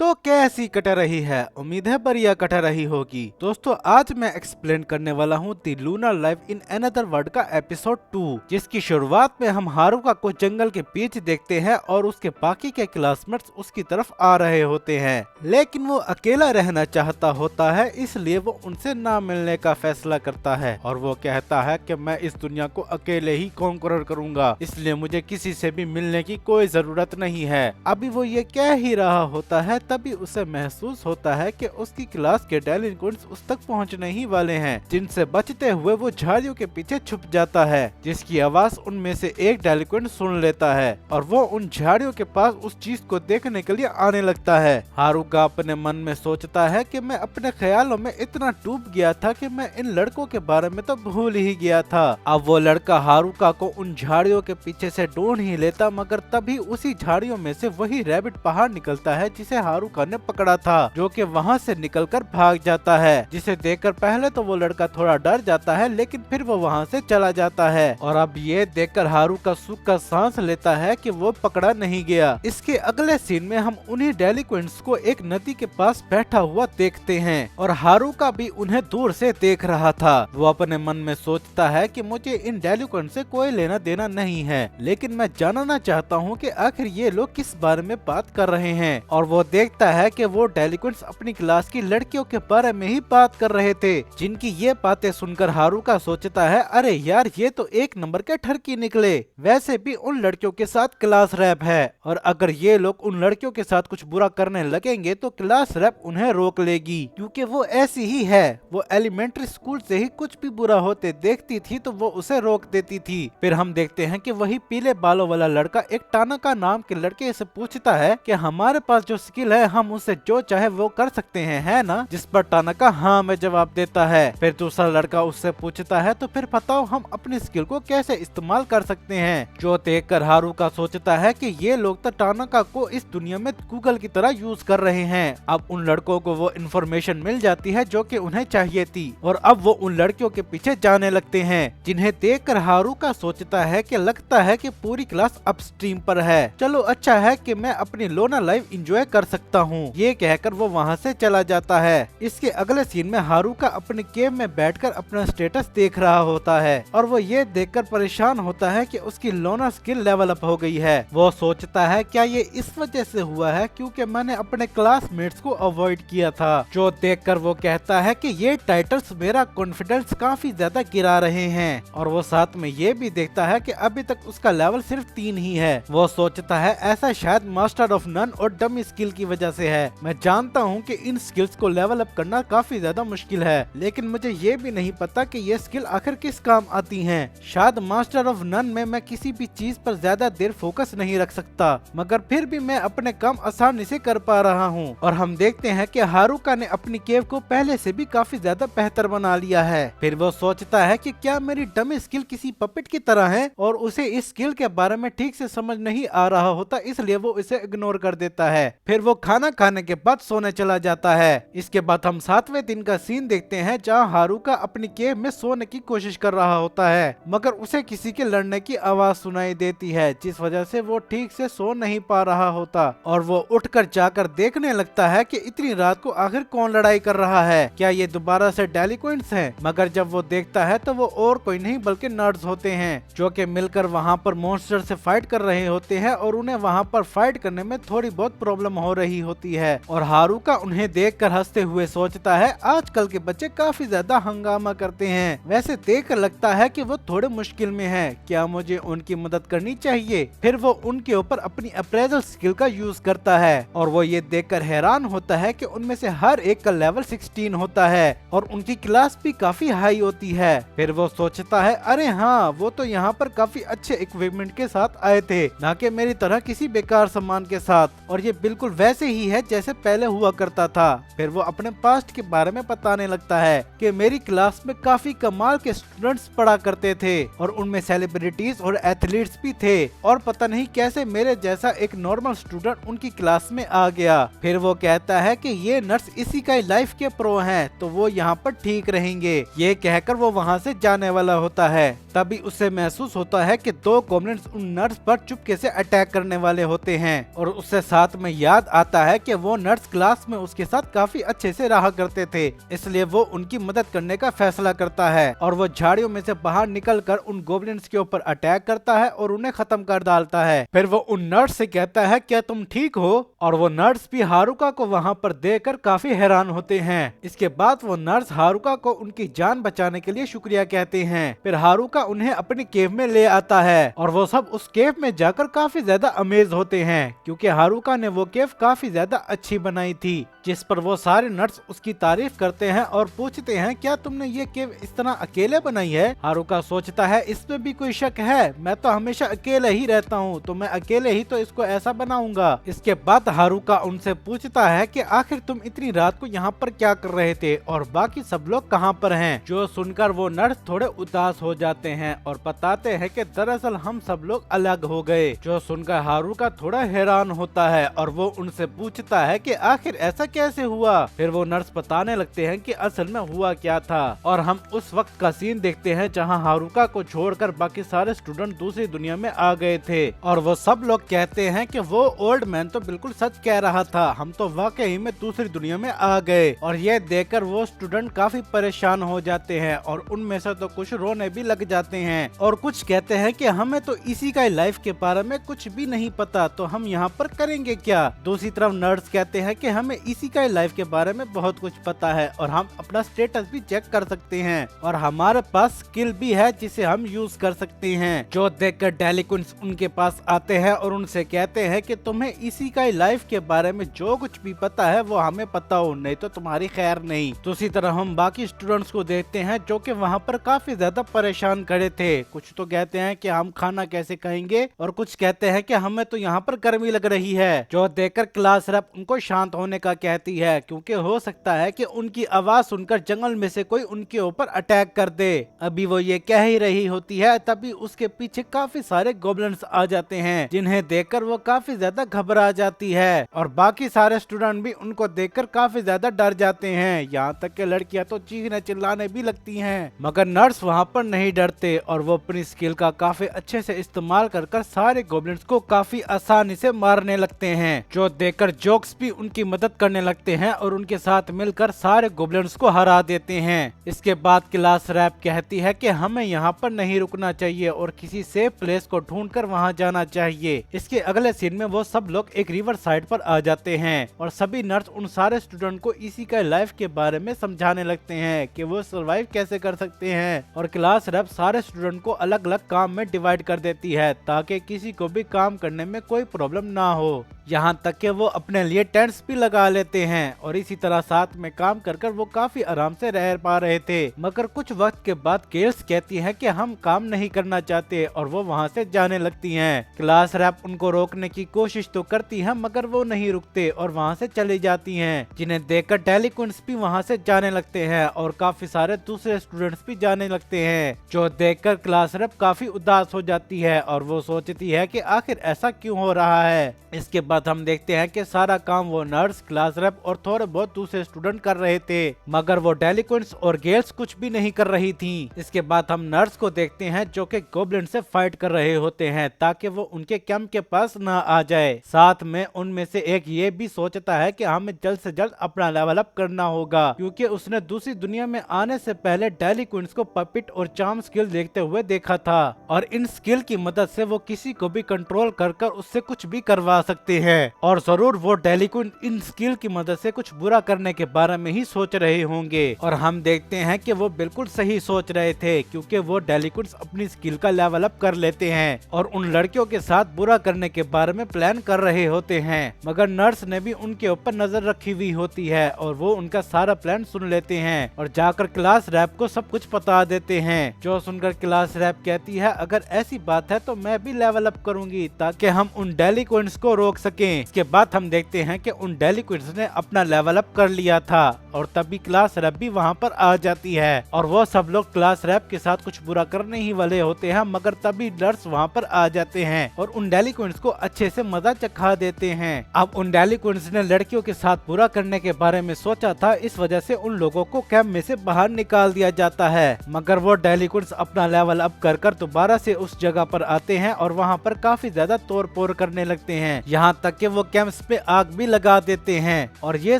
तो कैसी कट रही है? उम्मीद है बढ़िया कट रही होगी। दोस्तों आज मैं एक्सप्लेन करने वाला हूँ the lunar life in another world का एपिसोड 2, जिसकी शुरुआत में हम हारुका को जंगल के बीच देखते हैं और उसके बाकी के क्लासमेट्स उसकी तरफ आ रहे होते हैं, लेकिन वो अकेला रहना चाहता होता है, इसलिए वो उनसे ना मिलने का फैसला करता है और वो कहता है कि मैं इस दुनिया को अकेले ही कॉन्करर करूंगा, इसलिए मुझे किसी से भी मिलने की कोई जरूरत नहीं है। अभी वो ये कह ही रहा होता है तभी उसे महसूस होता है कि उसकी क्लास के डेलिंक्वेंट्स उस तक पहुंचने ही वाले हैं, जिनसे बचते हुए वो झाड़ियों के पीछे छुप जाता है, जिसकी आवाज उनमें से एक डेलिंक्वेंट सुन लेता है और वो उन झाड़ियों के पास उस चीज को देखने के लिए आने लगता है। हारुका अपने मन में सोचता है कि मैं अपने ख्यालों में इतना डूब गया था कि मैं इन लड़कों के बारे में तो भूल ही गया था। अब वो लड़का हारुका को उन झाड़ियों के पीछे से ढूंढ ही लेता, मगर तभी उसी झाड़ियों में से वही रैबिट बाहर निकलता है जिसे हारुका ने पकड़ा था, जो कि वहां से निकलकर भाग जाता है, जिसे देखकर पहले तो वो लड़का थोड़ा डर जाता है, लेकिन फिर वो वहां से चला जाता है और अब ये देखकर हारुका सुख का सांस लेता है कि वो पकड़ा नहीं गया। इसके अगले सीन में हम उन्हीं डेलिक्वेंट्स को एक नदी के पास बैठा हुआ देखते हैं और हारुका भी उन्हें दूर से देख रहा था। वो अपने मन में सोचता है कि मुझे इन डेलिक्वेंट से कोई लेना देना नहीं है, लेकिन मैं जानना चाहता हूँ कि आखिर ये लोग किस बारे में बात कर रहे हैं। और वो देखता है कि वो डेलिक्वेंट्स अपनी क्लास की लड़कियों के बारे में ही बात कर रहे थे, जिनकी ये बातें सुनकर हारुका सोचता है अरे यार ये तो एक नंबर के ठरकी निकले। वैसे भी उन लड़कियों के साथ क्लास रैप है और अगर ये लोग उन लड़कियों के साथ कुछ बुरा करने लगेंगे तो क्लास रैप उन्हें रोक लेगी, क्योंकि वो ऐसी ही है। वो एलिमेंट्री स्कूल से ही कुछ भी बुरा होते देखती थी तो वो उसे रोक देती थी। फिर हम देखते हैं कि वही पीले बालों वाला लड़का एक टानाका नाम के लड़के से पूछता है कि हमारे पास जो स्किल है हम उससे जो चाहे वो कर सकते हैं, है ना? जिस पर टानाका हाँ में जवाब देता है। फिर दूसरा लड़का उससे पूछता है तो फिर बताओ हम अपनी स्किल को कैसे इस्तेमाल कर सकते हैं? जो देखकर हारुका सोचता है कि ये लोग तो टानाका को इस दुनिया में गूगल की तरह यूज कर रहे हैं। अब उन लड़कों को वो इन्फॉर्मेशन मिल जाती है जो कि उन्हें चाहिए थी और अब वो उन लड़कियों के पीछे जाने लगते हैं, जिन्हें देखकर हारुका सोचता है कि लगता है कि पूरी क्लास अपस्ट्रीम पर है। चलो अच्छा है कि मैं अपनी लोनर लाइफ एंजॉय कर सकता हूँ, ये कहकर वो वहाँ से चला जाता है। इसके अगले सीन में हारुका अपने केव में बैठकर अपना स्टेटस देख रहा होता है और वो ये देखकर परेशान होता है कि उसकी लोनर स्किल लेवल अप हो गई है। वो सोचता है क्या ये इस वजह से हुआ है क्योंकि मैंने अपने क्लासमेट्स को अवॉइड किया था। जो देखकर वो कहता है कि ये टाइटल्स मेरा कॉन्फिडेंस काफी ज्यादा गिरा रहे हैं और वो साथ में ये भी देखता है कि अभी तक उसका लेवल सिर्फ 3 ही है। वो सोचता है ऐसा शायद मास्टर ऑफ नन और डमी स्किल की वजह से है। मैं जानता हूँ कि इन स्किल्स को लेवल अप करना काफी ज्यादा मुश्किल है, लेकिन मुझे ये भी नहीं पता कि ये स्किल आखिर किस काम आती हैं। शायद मास्टर ऑफ नन में मैं किसी भी चीज पर ज्यादा देर फोकस नहीं रख सकता, मगर फिर भी मैं अपने काम आसानी से कर पा रहा हूँ। और हम देखते हैं कि हारुका ने अपनी केव को पहले से भी काफी ज्यादा बेहतर बना लिया है। फिर वो सोचता है कि क्या मेरी डमी स्किल किसी पपेट की तरह है और उसे इस स्किल के बारे में ठीक से समझ नहीं आ रहा होता, इसलिए वो इसे इग्नोर कर देता है। फिर वो खाना खाने के बाद सोने चला जाता है। इसके बाद हम 7वें दिन का सीन देखते हैं जहाँ हारुका अपनी केव में सोने की कोशिश कर रहा होता है, मगर उसे किसी के लड़ने की आवाज सुनाई देती है, जिस वजह से वो ठीक से सो नहीं पा रहा होता और वो उठकर जाकर देखने लगता है कि इतनी रात को आखिर कौन लड़ाई कर रहा है, क्या ये दोबारा से डेलिक्वेंट्स हैं? मगर जब वो देखता है तो वो और कोई नहीं बल्कि नर्ड्स होते हैं, जो कि मिलकर वहाँ पर मॉन्स्टर से फाइट कर रहे होते हैं और उन्हें वहाँ पर फाइट करने में थोड़ी बहुत प्रॉब्लम हो रही होती है। और हारुका उन्हें देखकर हंसते हुए सोचता है आजकल के बच्चे काफी ज्यादा हंगामा करते हैं, वैसे देखकर लगता है कि वो थोड़े मुश्किल में है, क्या मुझे उनकी मदद करनी चाहिए? फिर वो उनके ऊपर अपनी अप्रेजल स्किल का यूज करता है और वो ये देखकर हैरान होता है कि उनमें से हर एक का लेवल 16 होता है और उनकी क्लास भी काफी हाई होती है। फिर वो सोचता है अरे हाँ, वो तो यहाँ पर काफी अच्छे इक्विपमेंट के साथ आए थे, ना कि मेरी तरह किसी बेकार सामान के साथ, और ये बिल्कुल वैसे ही है जैसे पहले हुआ करता था। फिर वो अपने पास्ट के बारे में बताने लगता है कि मेरी क्लास में काफी कमाल के स्टूडेंट्स पढ़ा करते थे और उनमें सेलिब्रिटीज और एथलीट्स भी थे और पता नहीं कैसे मेरे जैसा एक नॉर्मल स्टूडेंट उनकी क्लास में आ गया। फिर वो कहता है कि ये नर्स इसी का लाइफ के प्रो हैं, तो वो यहाँ पर ठीक रहेंगे। ये कहकर वो वहाँ से जाने वाला होता है। तभी उसे महसूस होता है कि 2 गॉब्लिन्स उन नर्स पर चुपके से अटैक करने वाले होते हैं और उससे साथ में याद बताता है कि वो नर्स क्लास में उसके साथ काफी अच्छे से रहा करते थे, इसलिए वो उनकी मदद करने का फैसला करता है और वो झाड़ियों में से बाहर निकलकर उन गोब्लिन्स के ऊपर अटैक करता है और उन्हें खत्म कर डालता है। फिर वो उन नर्स से कहता है क्या तुम ठीक हो, और वो नर्स भी हारुका को वहाँ पर देखकर काफी हैरान होते हैं। इसके बाद वो नर्स हारुका को उनकी जान बचाने के लिए शुक्रिया कहते हैं। फिर हारुका उन्हें अपनी केव में ले आता है और वो सब उस केव में जाकर काफी ज्यादा अमेज होते हैं क्योंकि हारुका ने वो केव काफी ज्यादा अच्छी बनाई थी, जिस पर वो सारे नर्स उसकी तारीफ करते हैं और पूछते हैं क्या तुमने ये केव इस तरह अकेले बनाई है। हारुका सोचता है इसमें भी कोई शक है, मैं तो हमेशा अकेले ही रहता हूँ, तो मैं अकेले ही तो इसको ऐसा बनाऊंगा। इसके बाद हारुका उनसे पूछता है कि आखिर तुम इतनी रात को यहाँ पर क्या कर रहे थे और बाकी सब लोग कहाँ पर हैं। जो सुनकर वो नर्स थोड़े उदास हो जाते हैं और बताते हैं कि दरअसल हम सब लोग अलग हो गए। जो सुनकर हारुका थोड़ा हैरान होता है और वो उनसे पूछता है कि आखिर ऐसा कैसे हुआ। फिर वो नर्स बताने लगते हैं कि असल में हुआ क्या था और हम उस वक्त का सीन देखते हैं जहां हारुका को छोड़कर बाकी सारे स्टूडेंट दूसरी दुनिया में आ गए थे और वो सब लोग कहते हैं कि वो ओल्ड मैन तो बिल्कुल सच कह रहा था, हम तो वाकई में दूसरी दुनिया में आ गए। और ये देखकर वो स्टूडेंट काफी परेशान हो जाते हैं और उनमें से तो कुछ रोने भी लग जाते हैं और कुछ कहते हैं कि हमें तो इसी का लाइफ के बारे में कुछ भी नहीं पता, तो हम यहाँ पर करेंगे क्या। दूसरी तरफ नर्स कहते हैं कि हमें इसी का लाइफ के बारे में बहुत कुछ पता है और हम अपना स्टेटस भी चेक कर सकते हैं और हमारे पास स्किल भी है जिसे हम यूज कर सकते हैं। जो देखकर डेलिक्विंस उनके पास आते हैं और उनसे कहते हैं कि तुम्हें इसी का लाइफ के बारे में जो कुछ भी पता है वो हमें पता हो, नहीं तो तुम्हारी खैर नहीं। दूसरी तरफ हम बाकी स्टूडेंट्स को देखते हैं जो कि वहाँ पर काफी ज्यादा परेशान खड़े थे। कुछ तो कहते हैं कि हम खाना कैसे खाएंगे और कुछ कहते हैं कि हमें तो यहाँ पर गर्मी लग रही है। जो देखकर क्लास रेप उनको शांत होने का कहती है क्योंकि हो सकता है कि उनकी आवाज सुनकर जंगल में से कोई उनके ऊपर अटैक कर दे। अभी वो ये कह ही रही होती है तभी उसके पीछे काफी सारे गोब्लिन्स आ जाते हैं जिन्हें देखकर वो काफी ज्यादा घबरा जाती है और बाकी सारे स्टूडेंट भी उनको देखकर काफी ज्यादा डर जाते हैं। यहाँ तक कि लड़कियां तो चीखने चिल्लाने भी लगती हैं, मगर नर्स वहाँ पर नहीं डरते और वो अपनी स्किल का काफी अच्छे से इस्तेमाल कर सारे गोब्लिन्स को काफी आसानी से मारने लगते हैं। जो देखकर जोक्स भी उनकी मदद करने लगते हैं और उनके साथ मिलकर सारे गोब्लिन्स को हरा देते हैं। इसके बाद क्लास रैप कहती है कि हमें यहाँ पर नहीं रुकना चाहिए और किसी सेफ प्लेस को ढूंढकर वहाँ जाना चाहिए। इसके अगले सीन में वो सब लोग एक रिवर साइड पर आ जाते हैं और सभी नर्स उन सारे स्टूडेंट को इसी का लाइफ के बारे में समझाने लगते हैं कि वो सरवाइव कैसे कर सकते हैं और क्लास रैप सारे स्टूडेंट को अलग अलग काम में डिवाइड कर देती है ताकि किसी को भी काम करने में कोई प्रॉब्लम ना हो। यहाँ तक कि वो अपने लिए टेंट्स भी लगा लेते हैं और इसी तरह साथ में काम कर कर वो काफी आराम से रह पा रहे थे। मगर कुछ वक्त के बाद गेल्स कहती है कि हम काम नहीं करना चाहते और वो वहाँ से जाने लगती हैं। क्लास रैप उनको रोकने की कोशिश तो करती है मगर वो नहीं रुकते और वहाँ से चली जाती हैं, जिन्हें देखकर डेलिक्विंस भी वहाँ से जाने लगते हैं और काफी सारे दूसरे स्टूडेंट्स भी जाने लगते हैं। जो देखकर क्लास रैप काफी उदास हो जाती है और वो सोचती है कि आखिर ऐसा क्यों हो रहा है। इसके बाद हम देखते हैं कि सारा काम वो नर्स, क्लास रैप और थोड़े बहुत दूसरे स्टूडेंट कर रहे थे मगर वो डेलिक्विंस और गेल्स कुछ भी नहीं कर रही थी। इसके बाद हम नर्स को देखते हैं जो कि गोब्लिन से फाइट कर रहे होते हैं ताकि वो उनके कैंप के पास न आ जाए। साथ में उनमें से एक ये भी सोचता है कि हमें जल्द से जल्द अपना लेवल अप करना होगा क्योंकि उसने दूसरी दुनिया में आने से पहले डेलिक्विंस को पपिट और चार्म स्किल देखते हुए देखा था और इन स्किल की मदद से वो किसी को भी कंट्रोल कर कर उससे कुछ भी करवा सकते हैं और जरूर वो डेलिक्विन इन स्किल की मदद से कुछ बुरा करने के बारे में ही सोच रहे होंगे। और हम देखते हैं कि वो बिल्कुल सही सोच रहे थे क्योंकि वो डेलिक्विंस अपनी स्किल का लेवल अप कर लेते हैं और उन लड़कियों के साथ बुरा करने के बारे में प्लान कर रहे होते हैं मगर नर्स ने भी उनके ऊपर नजर रखी हुई होती है और वो उनका सारा प्लान सुन लेते हैं और जाकर क्लास रैप को सब कुछ बता देते हैं। जो सुनकर क्लास रैप कहती है अगर ऐसी बात है तो मैं भी लेवल अप करूंगी ताकि हम उन डेलिक्विंस को रोक सकें। इसके बाद हम देखते हैं कि उन डेलिक्विंस ने अपना लेवल अप कर लिया था और तभी क्लास रैप भी वहाँ पर आ जाती है और वो सब लोग क्लास रैप के साथ कुछ बुरा करने ही वाले होते हैं मगर तभी नर्स वहाँ पर आ जाते हैं और उन डेलिक्विंस को अच्छे से मजा चखा देते हैं। अब उन डेलिक्विंस ने लड़कियों के साथ बुरा करने के बारे में सोचा था, इस वजह से उन लोगों को कैंप में से बाहर निकाल दिया जाता है मगर वो डेलिक्विंस अपना लेवल अप कर कर दोबारा से उस जगह पर आते हैं और वहाँ पर काफी ज्यादा तोड़ फोड़ करने लगते हैं। यहाँ तक कि वो कैंप पे आग भी लगा देते हैं और ये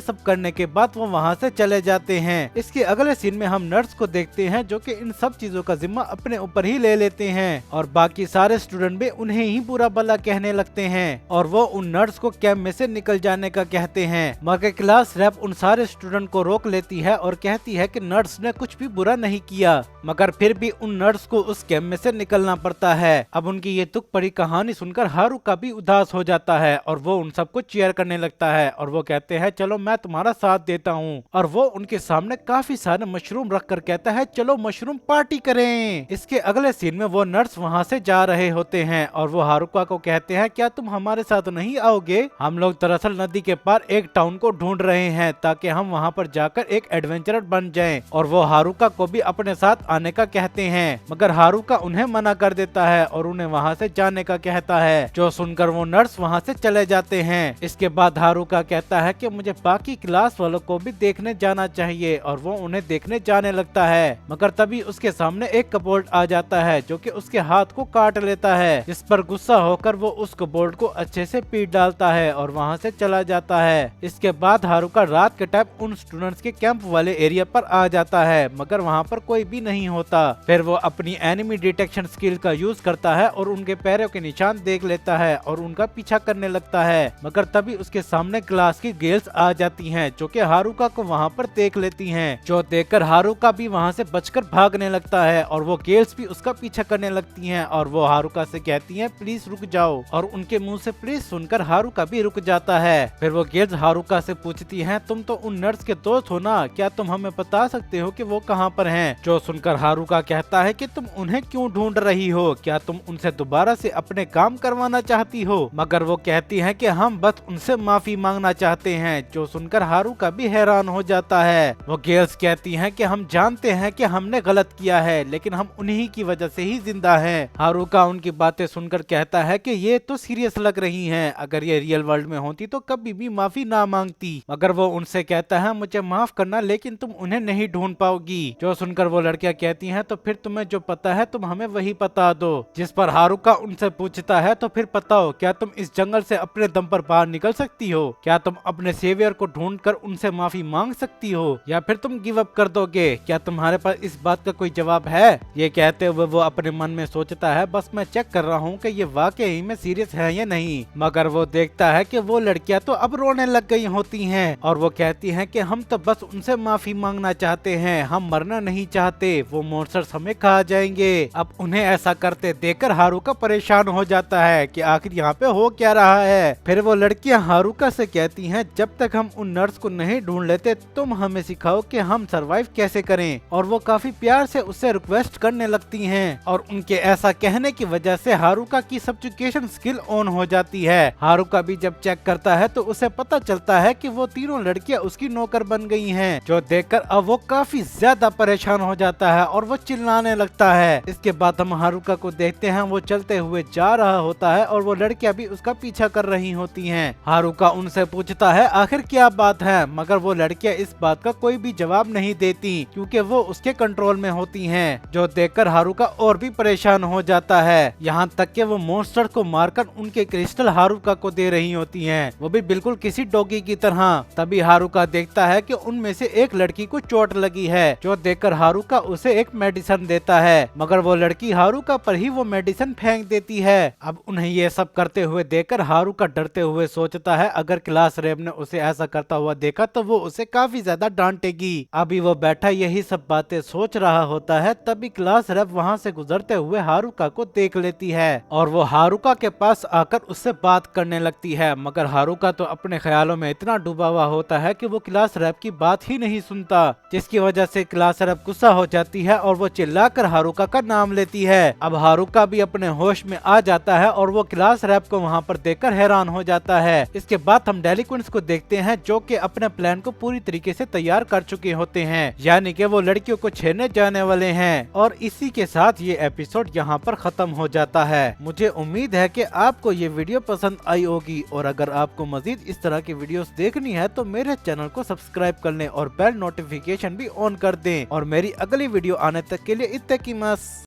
सब करने के बाद वो वहाँ से चले जाते हैं। इसके अगले सीन में हम नर्स को देखते हैं जो कि इन सब चीजों का जिम्मा अपने ऊपर ही ले लेते हैं और बाकी सारे स्टूडेंट भी उन्हें ही बुरा भला कहने लगते हैं और वो उन नर्स को कैंप में से निकल जाने का कहते हैं। मगर क्लास रैप उन सारे स्टूडेंट को रोक लेती है और कहती है कि नर्स ने कुछ भी बुरा नहीं किया, मगर फिर भी उन नर्स को उस कैंप में से निकलना पड़ता है। अब उनकी ये तुक पड़ी कहानी सुनकर हारुका भी उदास हो जाता है और वो उन सबको चीयर करने लगता है और वो कहते हैं चलो मैं तुम्हारा साथ देता हूँ, और वो उनके सामने काफी सारे मशरूम रखकर कहता है चलो मशरूम पार्टी करें। इसके अगले सीन में वो नर्स वहाँ से जा रहे होते हैं और वो हारुका को कहते हैं क्या तुम हमारे साथ नहीं आओगे? हम लोग दरअसल नदी के पार एक टाउन को ढूंढ रहे हैं ताकि हम वहाँ पर जाकर एक एडवेंचरर बन जाएं। और वो हारुका को भी अपने साथ आने का कहते हैं, मगर हारुका उन्हें मना कर देता है और उन्हें वहाँ से जाने का कहता है, जो सुनकर वो नर्स वहाँ से चले जाते हैं। इसके बाद हारुका कहता है कि मुझे बाकी क्लास वालों को भी देखने जाना चाहिए और वो उन्हें देखने जाने लगता है, मगर तभी उसके सामने एक कबोल्ड आ जाता है जो कि उसके हाथ को काट लेता है। इस पर गुस्सा होकर वो उस कबोल्ड को अच्छे से पीट डालता है और वहाँ से चला जाता है। इसके बाद हारुका रात के टाइम उन स्टूडेंट्स के कैंप वाले एरिया पर आ जाता है, मगर वहाँ पर कोई भी नहीं होता। फिर वो अपनी एनिमी डिटेक्शन स्किल का यूज करता है और उनके पैरों के निशान देख लेता है और उनका पीछा करने लगता है, मगर तभी उसके सामने क्लास की गर्ल्स आ जाती हैं जो कि हारुका को वहाँ पर देख लेती हैं, जो देखकर हारुका भी वहाँ से बचकर भागने लगता है और वो गर्ल्स भी उसका पीछा करने लगती हैं और वो हारुका से कहती हैं प्लीज रुक जाओ, और उनके मुंह से प्लीज सुनकर हारुका भी रुक जाता है। फिर वो गर्ल्स हारुका से पूछती हैं तुम तो उन नर्स के दोस्त हो ना, क्या तुम हमें बता सकते हो कि वो कहाँ पर हैं? जो सुनकर हारुका कहता है कि तुम उन्हें क्यों ढूंढ रही हो, क्या तुम उनसे दोबारा से अपने काम करवाना चाहती हो? मगर वो कहती है कि हम बस उनसे माफी मांगना चाहते हैं। जो सुनकर हारुका भी हैरान हो जाता है। वो गर्ल्स कहती हैं कि हम जानते हैं कि हमने गलत किया है, लेकिन हम उन्हीं की वजह से ही जिंदा हैं। हारुका उनकी बातें सुनकर कहता है कि ये तो सीरियस लग रही हैं, अगर ये रियल वर्ल्ड में होती तो कभी भी माफी ना मांगती। मगर वो उनसे कहता है मुझे माफ करना, लेकिन तुम उन्हें नहीं ढूंढ पाओगी। जो सुनकर वो लड़कियां कहती हैं तो फिर तुम्हें जो पता है तुम हमें वही बता दो। जिस पर हारुका उनसे पूछता है तो फिर बताओ, क्या तुम इस जंगल से अपने दम पर बाहर निकल सकती हो? क्या तुम अपने सेवियर को ढूंढकर उनसे माफी मांग सकती हो, या फिर तुम गिव अप कर दोगे? क्या तुम्हारे पास इस बात का कोई जवाब है? ये कहते हुए वो अपने मन में सोचता है बस मैं चेक कर रहा हूँ कि ये वाकई में सीरियस है या नहीं। मगर वो देखता है कि वो लड़कियां तो अब रोने लग गई होती हैं और वो कहती हैं कि हम तो बस उनसे माफी मांगना चाहते हैं, हम मरना नहीं चाहते, वो मॉन्स्टर्स हमें खा जाएंगे। अब उन्हें ऐसा करते देखकर हारुका परेशान हो जाता है कि आखिर यहाँ पे हो क्या रहा है। फिर वो लड़कियां हारुका से कहती हैं जब तक हम उन नर्स को नहीं ढूंढ लेते तुम हमें सिखाओ कि हम सरवाइव कैसे करें, और वो काफी प्यार से उससे रिक्वेस्ट करने लगती हैं और उनके ऐसा कहने की वजह से हारुका की सब्जुकेशन स्किल ऑन हो जाती है। हारुका भी जब चेक करता है तो उसे पता चलता है कि वो तीनों लड़कियां उसकी नौकर बन गई हैं, जो देखकर अब वो काफी ज्यादा परेशान हो जाता है और वो चिल्लाने लगता है। इसके बाद हम हारुका को देखते हैं वो चलते हुए जा रहा होता है और वो लड़कियां भी उसका पीछा कर रही होती हैं। हारुका उनसे पूछता है आखिर क्या बात है, मगर वो लड़कियां इस बात का कोई भी जवाब नहीं देती क्योंकि वो उसके कंट्रोल में होती हैं, जो देखकर हारुका और भी परेशान हो जाता है। यहाँ तक कि वो मॉन्स्टर को मारकर उनके क्रिस्टल हारुका को दे रही होती हैं, वो भी बिल्कुल किसी डॉगी की तरह। तभी हारुका देखता है कि उनमें से एक लड़की को चोट लगी है, जो देखकर हारुका उसे एक मेडिसिन देता है, मगर वो लड़की हारुका पर ही वो मेडिसिन फेंक देती है। अब उन्हें ये सब करते हुए देखकर हारुका डरते हुए सोचता है अगर क्लास रैप ने उसे ऐसा करता हुआ देखा तो वो उसे काफी ज्यादा डांटेगी। अभी वो बैठा यही सब बातें सोच रहा होता है, तभी क्लास रैप वहाँ से गुजरते हुए हारुका को देख लेती है और वो हारुका के पास आकर उससे बात करने लगती है, मगर हारुका तो अपने ख्यालों में इतना डूबा हुआ होता है कि वो क्लास रैप की बात ही नहीं सुनता, जिसकी वजह से क्लास रैप गुस्सा हो जाती है और वो चिल्लाकर हारुका का नाम लेती है। अब हारुका भी अपने होश में आ जाता है और वो क्लास रैप को वहाँ पर देखकर हैरान हो जाता है। इसके बाद हम डेलिक्वेंट्स को देखते हैं जो कि अपने प्लान को पूरी तरीके से तैयार कर चुके होते हैं, यानी कि वो लड़कियों को छेड़ने जाने वाले हैं। और इसी के साथ ये एपिसोड यहाँ पर खत्म हो जाता है। मुझे उम्मीद है कि आपको ये वीडियो पसंद आई होगी, और अगर आपको मजीद इस तरह की वीडियोस देखनी है तो मेरे चैनल को सब्सक्राइब कर लें और बेल नोटिफिकेशन भी ऑन कर दें। और मेरी अगली वीडियो आने तक के लिए इत्तेकिमास।